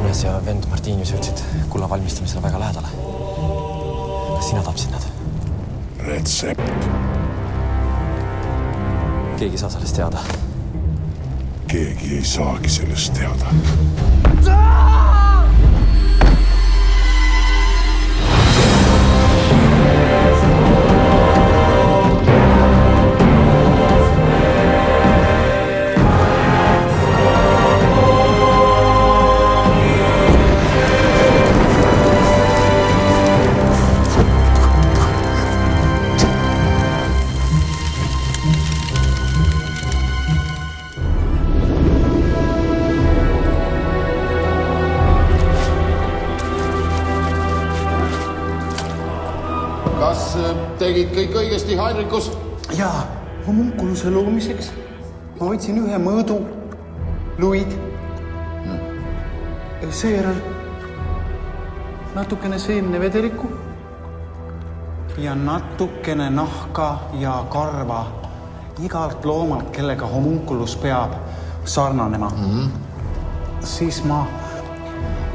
Johannes ja vend Martinius jõudsid kulla valmistamisele väga lähedale. Kas sina tapsid nad? Retsept. Keegi saa sellest teada? Keegi ei saagi sellest teada. Kas tegid kõik õigesti, Heinrikus? Jaa, homunkuluse loomiseks ma võtsin ühe mõõdu, luid. Seejärel natukene seemnevedeliku ja natukene nahka ja karva igalt loomalt, kellega homunkulus peab sarnanema. Siis ma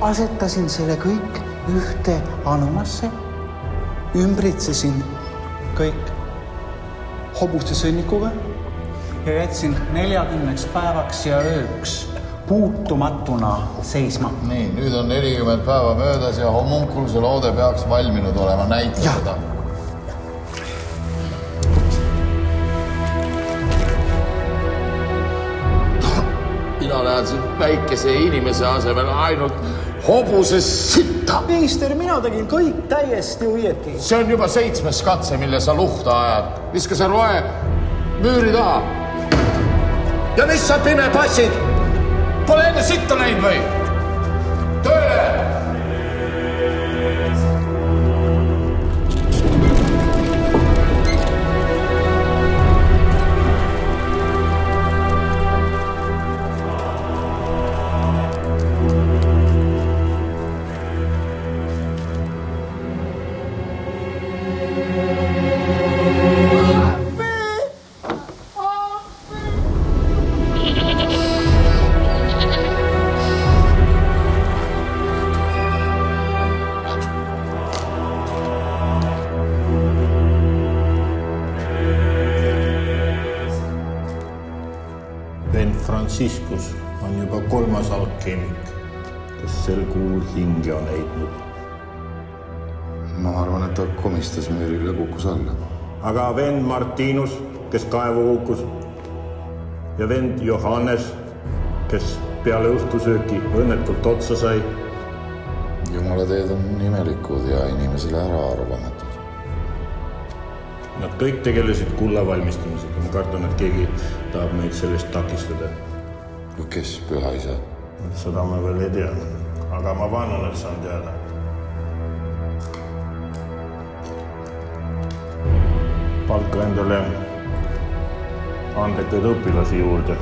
asetasin selle kõik ühte anumasse, ümbritsesin kõik hobuste sõnnikuga ja jätsin 40 päevaks ja ööks puutumatuna seisma. Nii, nüüd on 40 päeva möödas ja homunkuluse loode peaks valminud olema. Näita seda. Mina näen siin väikese inimese asemel ainult hobuse sitta. Meister, mina tegin kõik täiesti õieti. See on juba 7. katse, mille sa luhta ajad. Viska see roe müüri taha. Ja mis sa pime passid? Pole enne sitta näinud või? Tööle! Franciscus on juba 3. alkeemik, kes sel kuul hinge on heitnud. Ma arvan, et ta komistas müürile kukkus alla. Aga vend Martinus, kes kaevu kukkus, ja vend Johannes, kes peale õhtusööki õnnetult otsa sai. Jumala teed on imelikud ja inimesele ära arvamatud. Nad kõik tegelesid kulla valmistamisega. Ma kartan, et keegi tahab meid sellest takistada. Kes püha isa? Seda ma veel ei tea, aga ma vannan, et saan teada. Palka endale andekaid õpilasi juurde.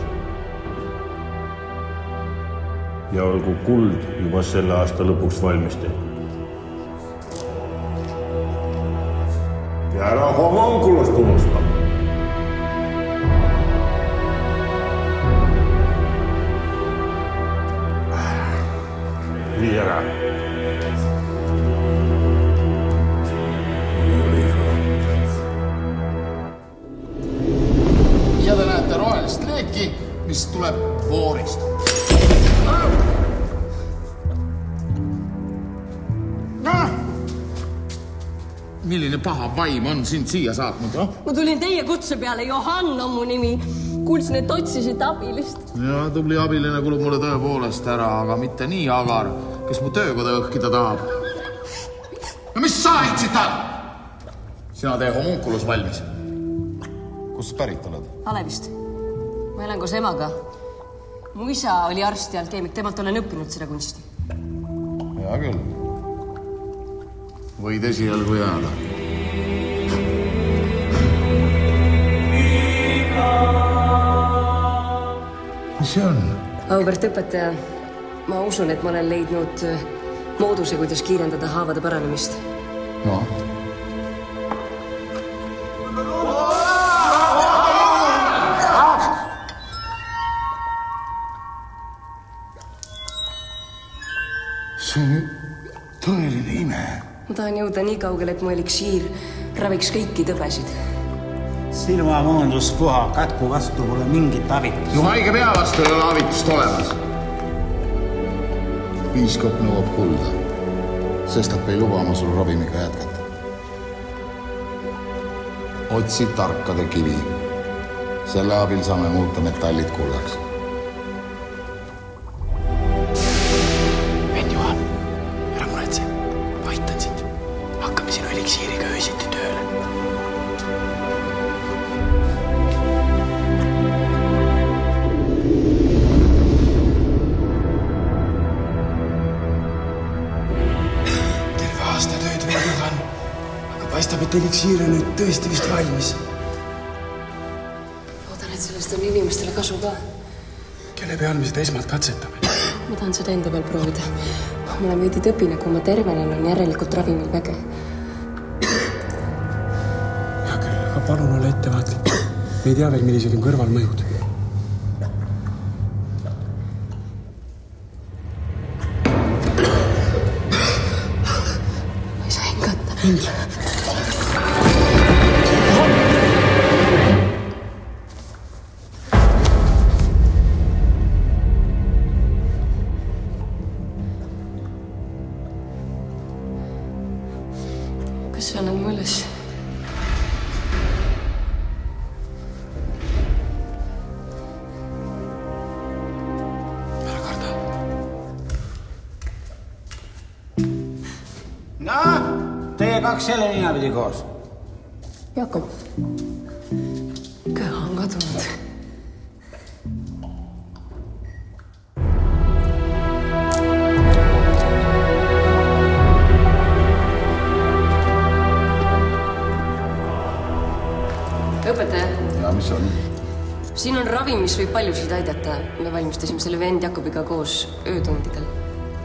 Ja olgu kuld juba selle aasta lõpuks valmis tehtud. Ja ära homunkulust unusta. Vii ära. Ja te näete rohelist leeki, mis tuleb voorist. Milline paha vaim on sind siia saatnud? Ma tulin teie kutse peale, Johann on mu nimi. Kuulsin, et otsisite abilist. Ja, tubli abiline kulub mulle tõepoolest ära, aga mitte nii agar, kes mu töökoda õhkida tahab. No mis sa aitsid tal? Sina tee homunkulus valmis. Kus pärit oled? Alevist. Ma elan koos emaga. Mu isa oli arst ja alkeemik, temalt olen õppinud seda kunsti. Hea küll. Võid esialgu jääda. Mis see on? Auväärt õpetaja, ma usun, et ma olen leidnud mooduse, kuidas kiirendada haavade paranemist. No? See on ju tõeline ime. Ma tahan jõuda nii kaugele, et mu eliksiir raviks kõiki tõbesid. Silmamoondus puha, katku vastu pole mingit avitust. No haige pea vastu ei ole avitust olemas. Piiskop nõuab kulda. Sestap ei luba oma sul ravimiga jätkata. Otsi tarkade kivi. Selle abil saame muuta metallid kullaks. Venn Juhan, ära muretse. Aitan sind. Hakkame sinu eliksiiriga öösiti tööle. Aastatööd veel juhan, aga paistab, et eliksiir on nüüd tõesti vist valmis. Loodan, et sellest on inimestele kasu ka. Kelle peal me seda esmalt katsetame? Ma tahan seda enda peal proovida. Ma olen veidi tõpine, kui ma tervenen, on järelikult ravimil väge. Hea küll, aga palun ole ettevaatlik. Me ei tea veel, millised on kõrvalmõjud. Kas sa annad mu üles? Ära karda. No, teie kaks jälle ninapidi koos. Jakob, köha on kadunud. Õpetaja. Ja mis on? Siin on ravim, mis võib paljusid aidata. Me valmistasime selle vend Jakobiga koos öötundidel.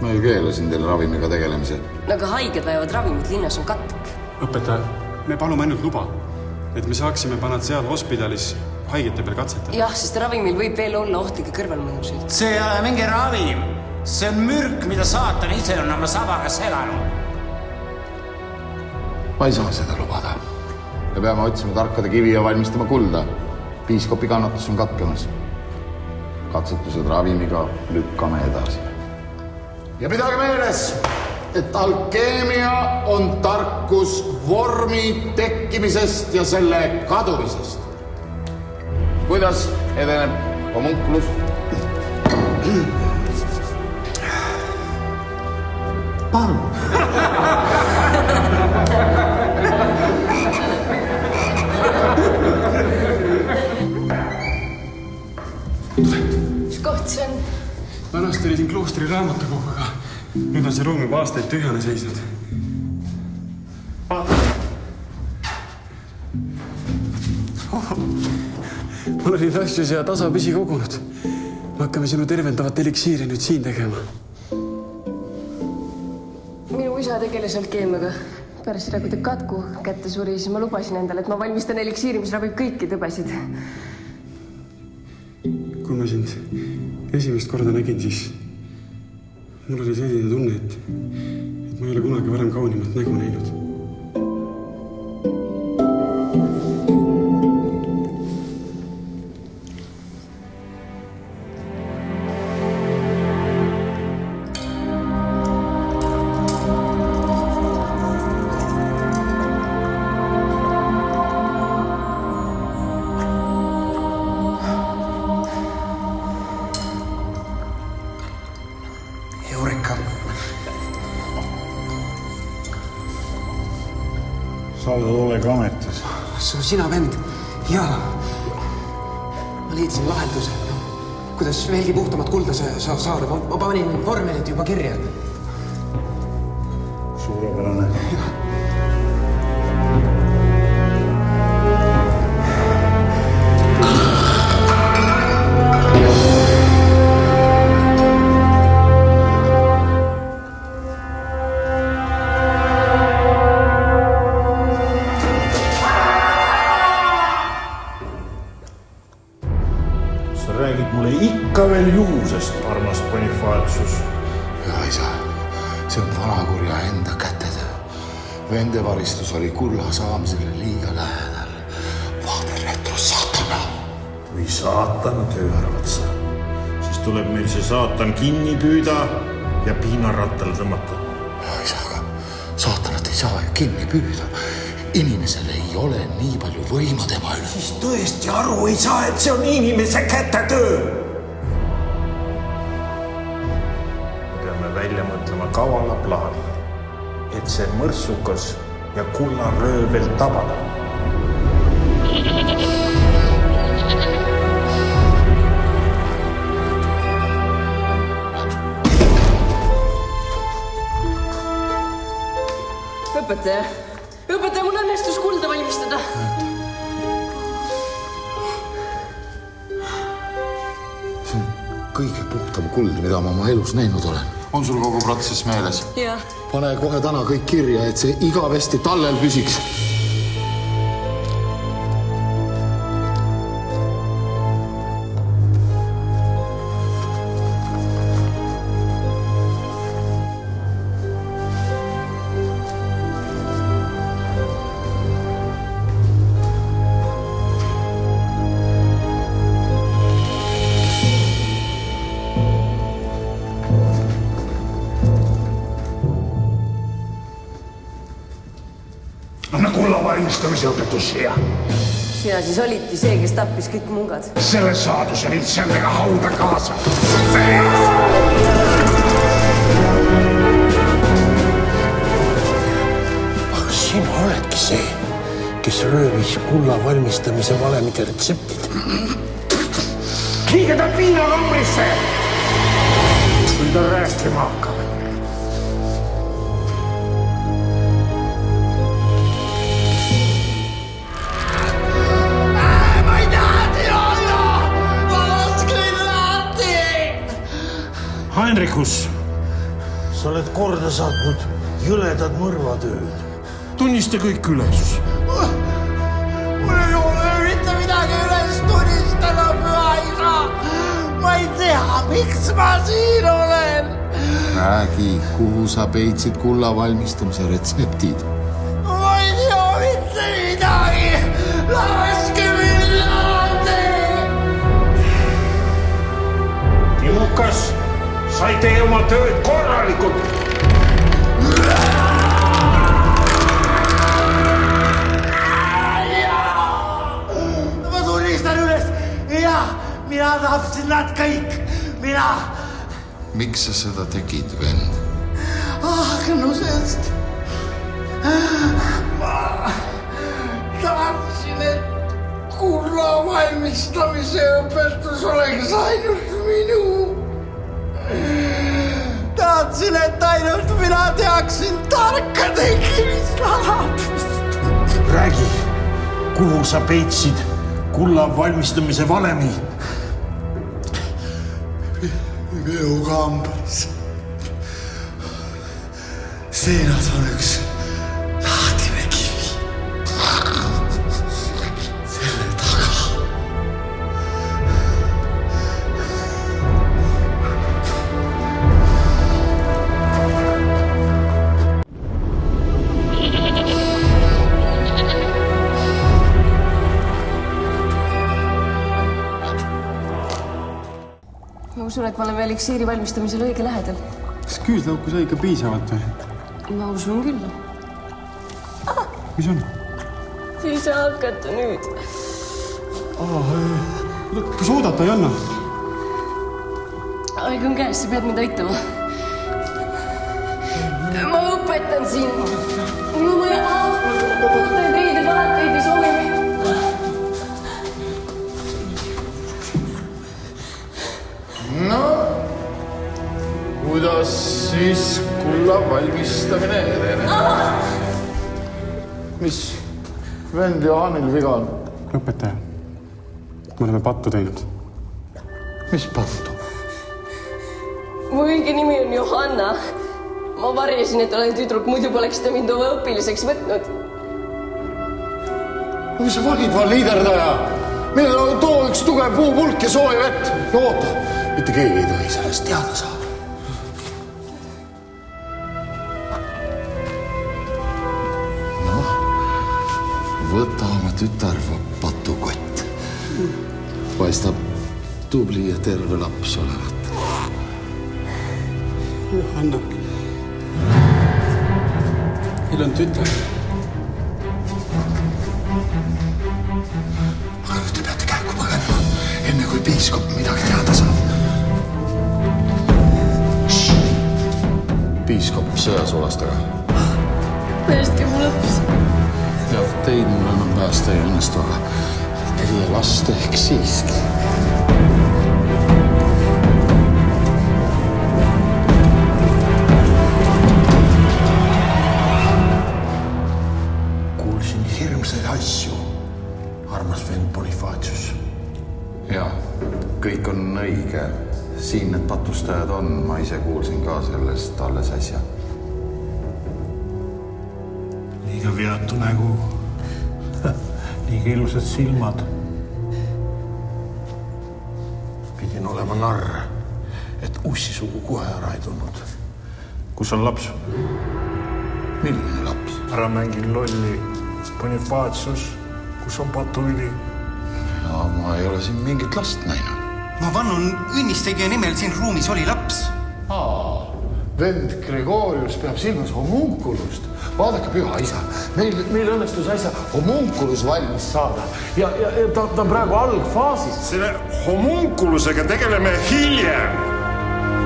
Ma ju keelasin teile ravimiga tegelemise. Aga haiged vajavad ravimid, linnas on katk. Õpetaja, me palume ainult luba, et me saaksime panna seal hospitalis haigete peal katsetada. Jah, sest ravimil võib veel olla ohtlikke kõrvalmõjusid. See ei ole mingi ravim. See on mürk, mida saatan ise on oma sabaga seganud. Ma ei saa seda lubada. Me peame otsima tarkade kivi ja valmistama kulda. Piiskopi kannatus on katkemas. Katsetused ravimiga lükkame edasi. Ja pidage meeles, et alkeemia on tarkus vormi tekkimisest ja selle kadumisest. Kuidas edeneb homunculus? Palun. Mis koht see on? Vanasti oli siin kloostri raamatukogu, aga nüüd on see ruum juba aastaid tühjane seisnud. Mul oli asju siia tasapisi kogunud. Me hakkame sinu tervendavat eliksiiri nüüd siin tegema. Minu isa tegeles alkeemiaga. Pärast seda, kui ta katku kätte suri, siis ma lubasin endale, et ma valmistan eliksiiri, mis ravib kõiki tõbesid. Kui ma sind esimest korda nägin, siis mul oli selline tunne, et ma ei ole kunagi varem kaunimat nägu näinud. Sa oled olega ametis. See on sina, vend. Jaa. Ma leidsin lahenduse. Kuidas veelgi puhtamat kulda saada. Ma panin vormelid juba kirja. Suurepärane. Räägid mulle ikka veel juhusest, armas Bonifacius. Ja isa, see on vanakurja enda kätetöö. Vende varistus oli kulla saamisele liiga lähedal. Vaade retros saatana. Kui saatana töö arvad sa, siis tuleb meil see saatan kinni püüda ja piinarattal tõmmata. Ei saa, aga saatanat ei saa ju kinni püüda. Inimesel ei ole nii palju võimu tema üle. Siis tõesti aru ei saa, et see on inimese kätetöö. Peame välja mõtlema kavala plaani, et see mõrsukas ja kullaröövel tabada. Õpetaja, mul õnnestus kulda valmistada. See on kõige puhtam kuld, mida ma oma elus näinud olen. On sul kogu protsess meeles? Jah. Pane kohe täna kõik kirja, et see igavesti tallel püsiks. Anna kulla valmistamise õpetus siia. Sina siis olidki see, kes tappis kõik mungad. Selle saaduse viid sellega hauda kaasa. Aga sina oledki see, kes röövis kulla valmistamise valemide retseptid. Liige ta piinakambrisse! Kui ta rääkima hakkab. Heinrichus, sa oled korda saatnud jõledad mõrvatööd. Tunnista kõik üles. Mul ei ole mitte midagi üles tunnistada, püha isa. Ma ei tea, miks ma siin olen. Räägi, kuhu sa peitsid kulla valmistamise retseptid? Ma ei tea mitte midagi. Laske mind lahti. Timukas, sa ei tee oma tööd korralikult. Ma tunnistan üles. Ja, mina tapsin nad kõik. Mina. Miks sa seda tegid, vend? Ahnusest. Ma tahtsin, et kulla valmistamise õpetus oleks ainult minu. Tahtsin, et ainult mina teaksin tarka tegimisvaladust. Räägi, kuhu sa peitsid kulla valmistamise valemi? Minu kambas. Seinas on üks lahtine kivi. Selle taga. Ma usun, et ma olen veel eliksiiri valmistamisel õige lähedal. Kas küüslauku sai ikka piisavalt või? Ma usun küll. Mis on? Ei saa hakata nüüd. Kas oodata ei anna? Aeg on käes, sa pead mind aitama. Ma õpetan sind. Ma ootan teid, et alati ei soovime. No, kuidas siis kulla valmistamine edeneb? Mis vend Johanil viga on? Õpetaja, me oleme pattu teinud. Mis pattu? Mu õige nimi on Johanna. Ma varjasin, et olen tüdruk, muidu poleks ta mind oma õpiliseks võtnud. Mis sa valid, liiderdaja? Mine too üks tugev puupulk ja sooja vett. Ja oota, mitte keegi ei tohi sellest teada saada. võta oma tütar patukott. Paistab tubli ja terve laps olevat. Johanna. Meil on tütar. Aga nüüd te peate käiku põgenema, enne kui piiskop midagi teada saab. Piiskop sõjasulastega. Päästke mu laps. Ja teid mul enam päästa ei õnnestu, aga teie last ehk siiski. Kuulsin hirmsaid asju, armas vend Bonifacius. Jaa, kõik on õige. Siin need patustajad on, ma ise kuulsin ka sellest alles äsja. Liiga veatu nägu, liiga ilusad silmad. Pidin olema narr, et ussisugu kohe ära ei tulnud. Kus on laps? Milline laps? Ära mängin lolli. Bonifacius, kus on patuvili? No, ma ei ole siin mingit last näinud. Ma vannun õnnistegija nimel siin ruumis oli laps. Vend Gregorius peab silmas homunkulust. Vaadake, püha isa, meil õnnestus äsja homunkulus valmis saada. Ja ta on praegu algfaasis. Selle homunkulusega tegeleme hiljem.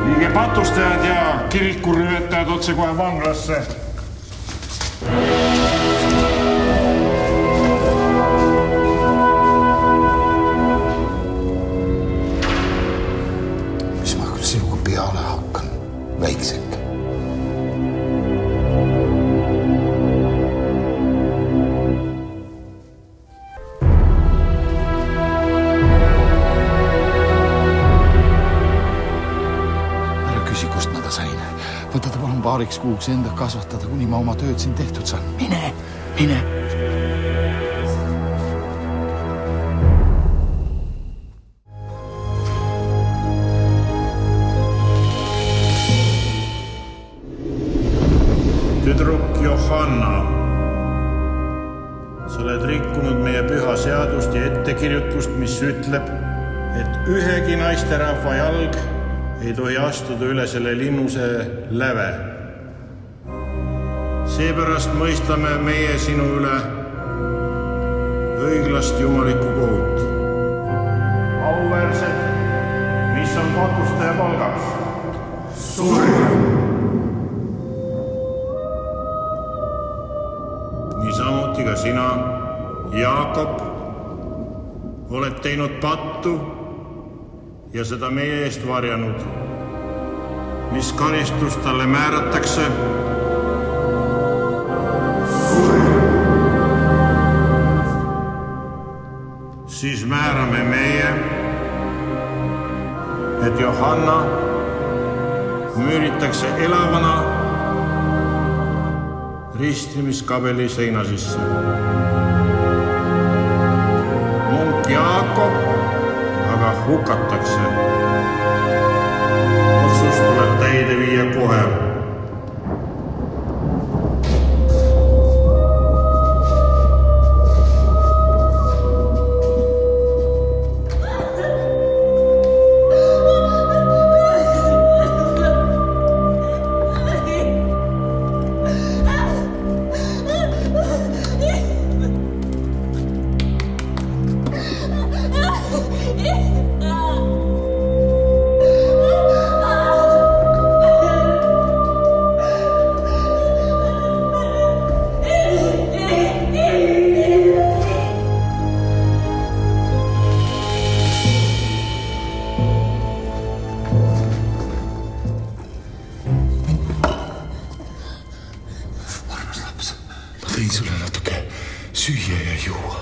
Liige patustajad ja kirikurüvetajad otse kohe vanglasse. Väiksek. Ära küsi, kust ma ta sain. Võta ta palun paariks kuuks enda kasvatada, kuni ma oma tööd siin tehtud saan. Mine! Tüdruk Johanna, sa oled rikkunud meie püha seadust ja ettekirjutust, mis ütleb, et ühegi naisterahva jalg ei tohi astuda üle selle linnuse läve. Seepärast mõistame meie sinu üle õiglast jumalikku kohut. Auväärsed, mis on patustaja palgaks? Surm! Niisamuti ka sina, Jaakob, oled teinud pattu ja seda meie eest varjanud. Mis karistus talle määratakse? Siis määrame meie, et Johanna müüritakse elavana ristimiskabeli seina sisse. Munk Jaakob aga hukatakse. Otsus tuleb täide viia kohe. Tõin sulle natuke süüa ja juua.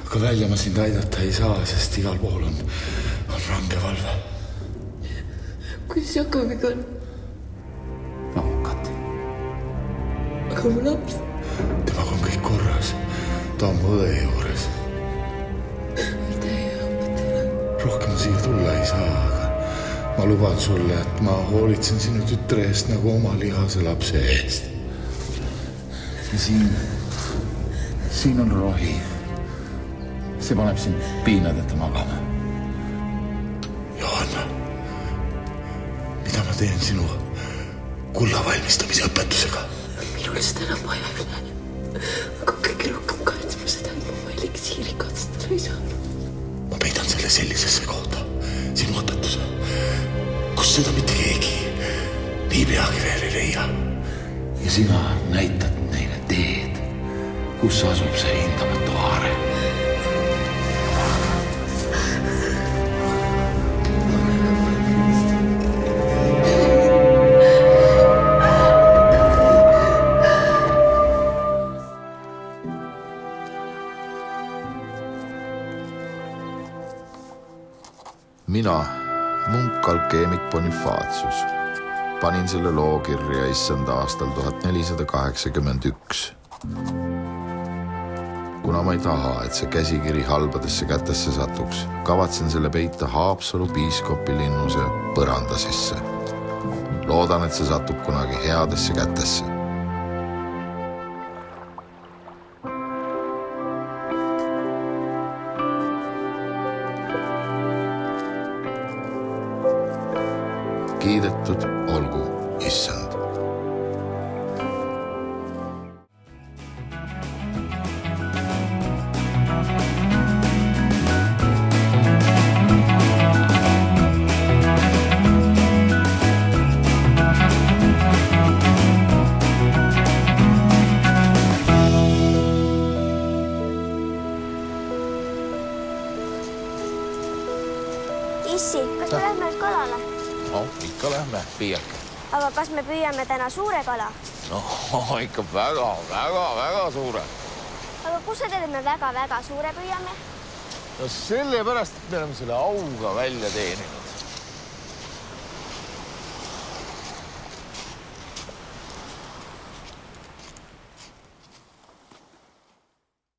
Aga välja ma sind aidata ei saa, sest igal pool on range valve. Kuidas Jakobiga on? Mahukad. Aga mu laps? Temaga on kõik korras. Ta on mu õe juures. Mida ei õpetele? Rohkem siia tulla ei saa, aga Ma luban sulle, et ma hoolitsen sinu tütre eest nagu oma lihase lapse eest. Ja siin on rohi. See paneb sind piinadeta magama. Johanna, mida ma teen sinu kulla valmistamise õpetusega? Minul seda enam vaja ei ole. Aga kõige rohkem kaitsma seda, et ma eliksiiri katsetada ei saanud. Ma peidan selle sellisesse kohta, sinu õpetuse, kus seda mitte keegi nii peagi veel ei leia. Ja sina näitad neile teed, kus asub see hindamatu aare. Mina, munk alkeemik Bonifacius, panin selle loo kirja issanda aastal 1481. Kuna ma ei taha, et see käsikiri halbadesse kätesse satuks, kavatsen selle peita Haapsalu piiskopi linnuse põranda sisse. Loodan, et see satub kunagi headesse kätesse. Kiidetud olgu issand. Issi, kas me lähme nüüd kalale? No, ikka lähme, Piiake. Aga kas me püüame täna suure kala? No, ikka väga suure. Aga kus sa teed, et me väga suure püüame? No sellepärast, et me oleme selle auga välja teeninud.